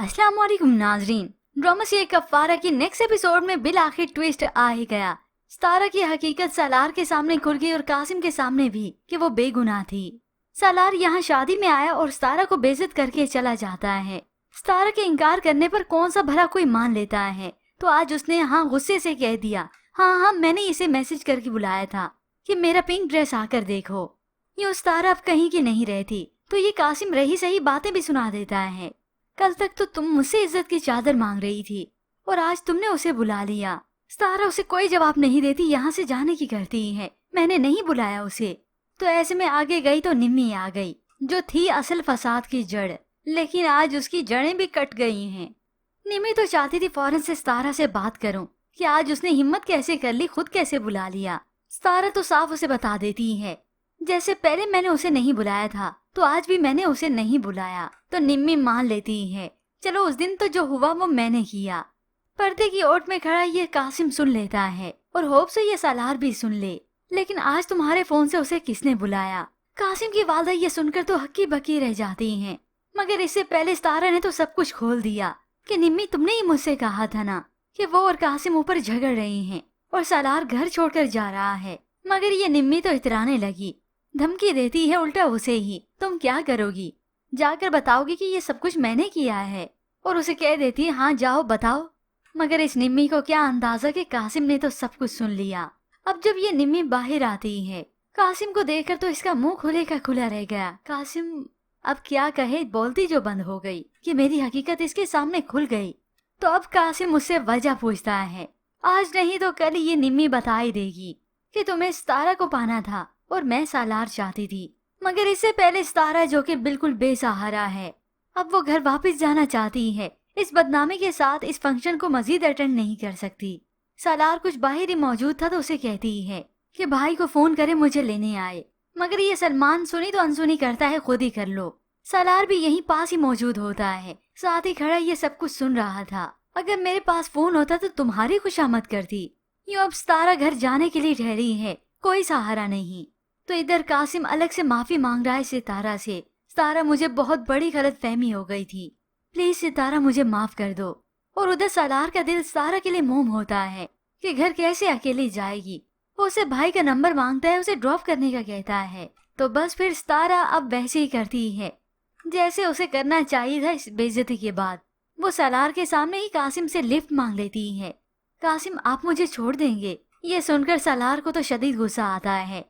अस्सलाम वालेकुम नाजरीन। ड्रामा सीरियल कफारा की नेक्स्ट एपिसोड में बिल आखिर ट्विस्ट आ ही गया। सतारा की हकीकत सालार के सामने खुल गई और कासिम के सामने भी कि वो बेगुनाह थी। सालार यहाँ शादी में आया और सतारा को बेइज्जत करके चला जाता है। सतारा के इनकार करने पर कौन सा भला कोई मान लेता है, तो आज उसने हाँ गुस्से से कह दिया, हाँ मैंने इसे मैसेज करके बुलाया था कि मेरा पिंक ड्रेस आकर देखो। यूँ सतारा अब कहीं की नहीं रहती तो ये कासिम रही सही बातें भी सुना देता है। कल तक तो तुम मुझसे इज्जत की चादर मांग रही थी और आज तुमने उसे बुला लिया। सतारा उसे कोई जवाब नहीं देती, यहाँ से जाने की करती है, मैंने नहीं बुलाया उसे। तो ऐसे में आगे गई तो निम्मी आ गई, जो थी असल फसाद की जड़, लेकिन आज उसकी जड़ें भी कट गई हैं। निम्मी तो चाहती थी फौरन से सतारा से बात करूं कि आज उसने हिम्मत कैसे कर ली, खुद कैसे बुला लिया। सतारा तो साफ उसे बता देती है, जैसे पहले मैंने उसे नहीं बुलाया था तो आज भी मैंने उसे नहीं बुलाया। तो निम्मी मान लेती है, चलो उस दिन तो जो हुआ वो मैंने किया। पर्दे की ओट में खड़ा ये कासिम सुन लेता है और होप से ये सालार भी सुन ले, लेकिन आज तुम्हारे फोन से उसे किसने बुलाया। कासिम की वालदा ये सुनकर तो हक्की बक्की रह जाती हैं, मगर इससे पहले सतारा ने तो सब कुछ खोल दिया कि निम्मी तुमने ही मुझसे कहा था ना कि वो और कासिम ऊपर झगड़ रहे हैं और सालार घर छोड़कर जा रहा है। मगर ये निम्मी तो इतराने लगी, धमकी देती है उल्टा उसे ही, तुम क्या करोगी, जाकर बताओगी कि ये सब कुछ मैंने किया है, और उसे कह देती है हाँ जाओ बताओ। मगर इस निम्मी को क्या अंदाजा कि कासिम ने तो सब कुछ सुन लिया। अब जब ये निम्मी बाहर आती है, कासिम को देखकर तो इसका मुंह खुले का खुला रह गया। कासिम अब क्या कहे, बोलती जो बंद हो गई कि मेरी हकीकत इसके सामने खुल गई। तो अब कासिम मुझसे वजह पूछता है, आज नहीं तो कल ये निम्मी बता ही देगी कि तुम्हें सतारा को पाना था और मैं सालार चाहती थी। मगर इससे पहले सतारा जो कि बिल्कुल बेसहारा है, अब वो घर वापस जाना चाहती है। इस बदनामी के साथ इस फंक्शन को मजीद अटेंड नहीं कर सकती। सालार कुछ बाहर ही मौजूद था तो उसे कहती है कि भाई को फोन करे मुझे लेने आए, मगर ये सलमान सुनी तो अनसुनी करता है, खुद ही कर लो। सालार भी यहीं पास ही मौजूद होता है, साथ ही खड़ा ये सब कुछ सुन रहा था। अगर मेरे पास फोन होता तो तुम्हारी खुशामद करती। यूँ अब सतारा घर जाने के लिए ठहरी है, कोई सहारा नहीं। तो इधर कासिम अलग से माफी मांग रहा है सितारा से, सितारा मुझे बहुत बड़ी गलतफहमी हो गई थी, प्लीज सितारा मुझे माफ कर दो। और उधर सालार का दिल सितारा के लिए मोम होता है कि घर कैसे अकेली जाएगी। वो उसे भाई का नंबर मांगता है, उसे ड्रॉप करने का कहता है। तो बस फिर सितारा अब वैसे ही करती है जैसे उसे करना चाहिए था। इस बेइज्जती के बाद वो सालार के सामने ही कासिम से लिफ्ट मांग लेती है। कासिम आप मुझे छोड़ देंगे। ये सुनकर सालार को तो शदीद गुस्सा आता है।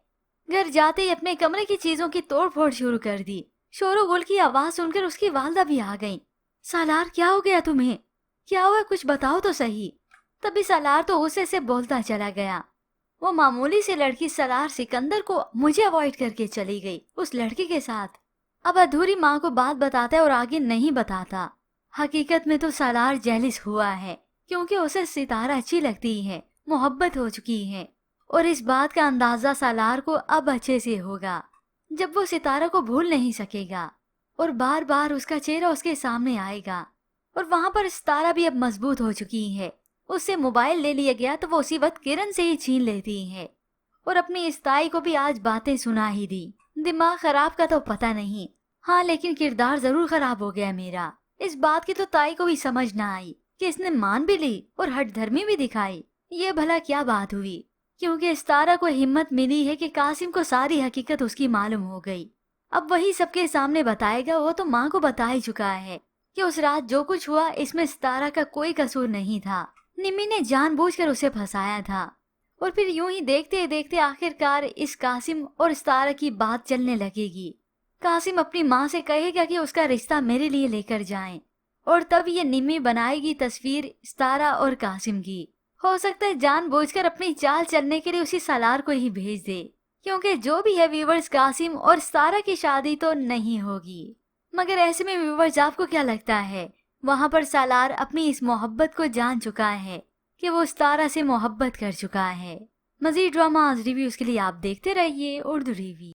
घर जाते ही अपने कमरे की चीजों की तोड़ फोड़ शुरू कर दी। शोरो गुल की आवाज सुनकर उसकी वालदा भी आ गई। सालार क्या हो गया तुम्हें, क्या हुआ, कुछ बताओ तो सही। तभी सालार तो गुस्से से बोलता चला गया, वो मामूली सी लड़की सालार सिकंदर को मुझे अवॉइड करके चली गई उस लड़के के साथ। अब अधूरी माँ को बात बताता है और आगे नहीं बताता। हकीकत में तो सालार जेलिस हुआ है, क्योंकि उसे सितारा अच्छी लगती है, मोहब्बत हो चुकी है। और इस बात का अंदाजा सालार को अब अच्छे से होगा जब वो सितारा को भूल नहीं सकेगा और बार बार उसका चेहरा उसके सामने आएगा। और वहाँ पर सितारा भी अब मजबूत हो चुकी है। उससे मोबाइल ले लिया गया तो वो उसी वक्त किरण से ही छीन लेती है और अपनी इस ताई को भी आज बातें सुना ही दी। दिमाग खराब का तो पता नहीं, हाँ लेकिन किरदार जरूर खराब हो गया मेरा। इस बात की तो ताई को भी समझ ना आई कि इसने मान भी ली और हठधर्मी भी दिखाई। ये भला क्या बात हुई, क्योंकि सितारा को हिम्मत मिली है कि कासिम को सारी हकीकत उसकी मालूम हो गई। अब वही सबके सामने बताएगा। वो तो माँ को बता ही चुका है कि उस रात जो कुछ हुआ इसमें सितारा का कोई कसूर नहीं था, निम्मी ने जानबूझकर उसे फंसाया था। और फिर यूं ही देखते देखते आखिरकार इस कासिम और सितारा की बात चलने लगेगी। कासिम अपनी माँ से कहेगा कि उसका रिश्ता मेरे लिए लेकर जाएं, और तब ये निम्मी बनाएगी तस्वीर सितारा और कासिम की। हो सकता है जानबूझकर अपनी चाल चलने के लिए उसी सालार को ही भेज दे, क्योंकि जो भी है व्यूवर्स, कासिम और सितारा की शादी तो नहीं होगी। मगर ऐसे में व्यूवर्स आपको क्या लगता है, वहाँ पर सालार अपनी इस मोहब्बत को जान चुका है कि वो सितारा से मोहब्बत कर चुका है। मजीद ड्रामा रिव्यूज के लिए आप देखते रहिए उर्दू रिव्यू।